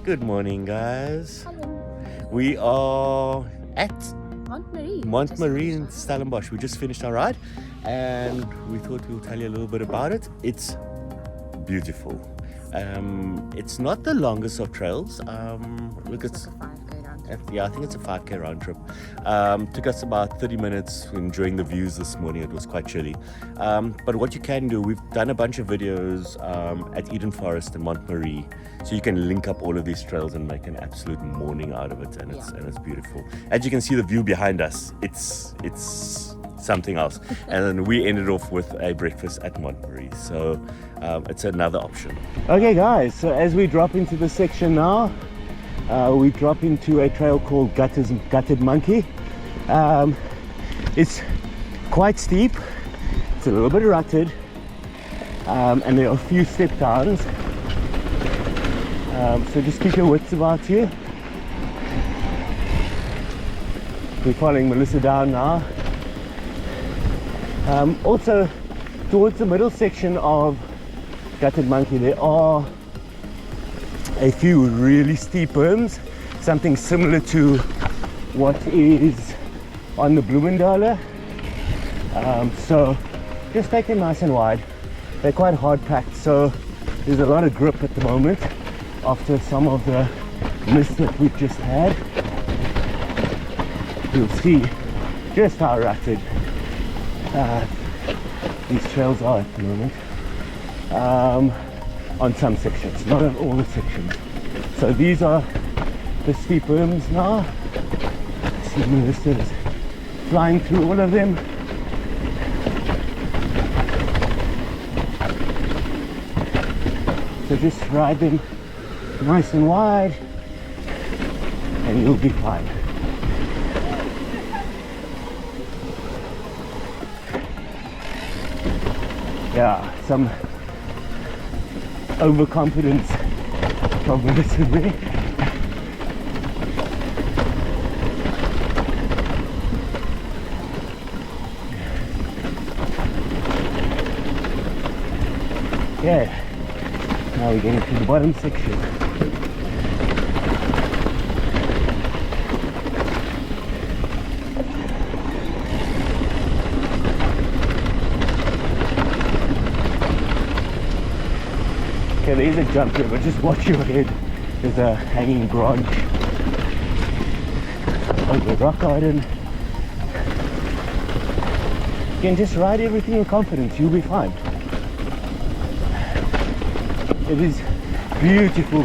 Good morning, guys. Hello. We are at Mont Marie in Stellenbosch. We just finished our ride and we thought we'll tell you a little bit about it. It's beautiful. It's not the longest of trails. Look, it's a 5K round trip. yeah, I think it's a 5K round trip. Took us about 30 minutes enjoying the views this morning. It was quite chilly. But what you can do, we've done a bunch of videos at Eden Forest and Mont Marie. So you can link up all of these trails and make an absolute morning out of it, and it's beautiful. As you can see, the view behind us, it's something else. And then we ended off with a breakfast at Mont Marie, so it's another option. Okay, guys. So as we drop into the section now, we drop into a trail called Gutted Monkey. It's quite steep. It's a little bit rutted, and there are a few step downs. So just keep your wits about you. We're following Melissa down now. Also, towards the middle section of Gutted Monkey, there are a few really steep berms, something similar to what is on the Bloemendaler. So just take them nice and wide. They're quite hard packed, so there's a lot of grip at the moment after some of the mist that we've just had. You'll see just how rutted these trails are at the moment, on some sections, not on all the sections. So these are the steep berms now. See Melissa is flying through all of them. So just ride them nice and wide and you'll be fine. Yeah, some overconfidence from Melissa there. Yeah, now we're getting to the bottom section. Okay, there is a jump here, but just watch your head. There's a hanging branch over the rock garden. You can just ride everything in confidence, you'll be fine. It is beautiful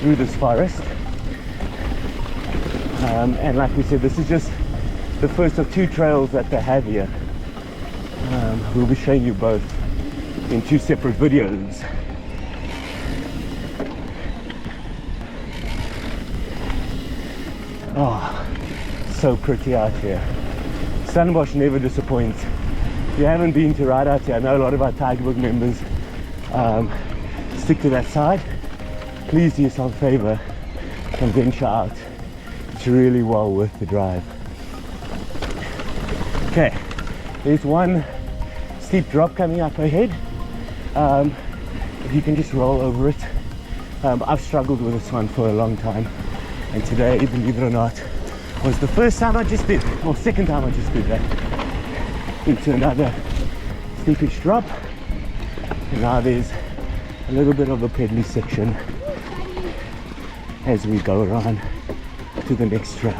through this forest. And like we said, this is just the first of two trails that they have here. We'll be showing you both in two separate videos. Oh, so pretty out here. Stellenbosch never disappoints. If you haven't been to ride out here, I know a lot of our Tigerbook members stick to that side. Please do yourself a favor and venture out. It's really well worth the drive. Okay, there's one steep drop coming up ahead. If you can just roll over it. I've struggled with this one for a long time. And today, believe it or not, was the first time I just did, or second time I just did that, into another steepish drop. And now there's a little bit of a peddly section as we go around to the next trail.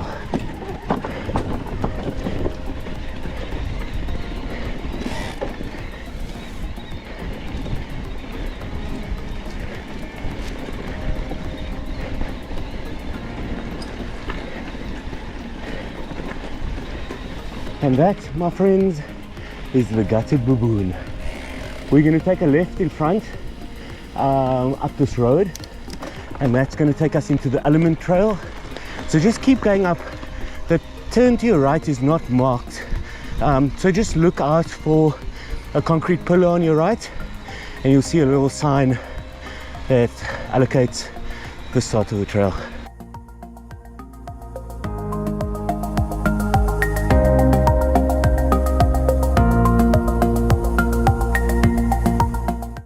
And that, my friends, is the Gutted Baboon. We're going to take a left in front up this road, and that's going to take us into the Element Trail. So just keep going up. The turn to your right is not marked, so just look out for a concrete pillar on your right, and you'll see a little sign that allocates the start of the trail.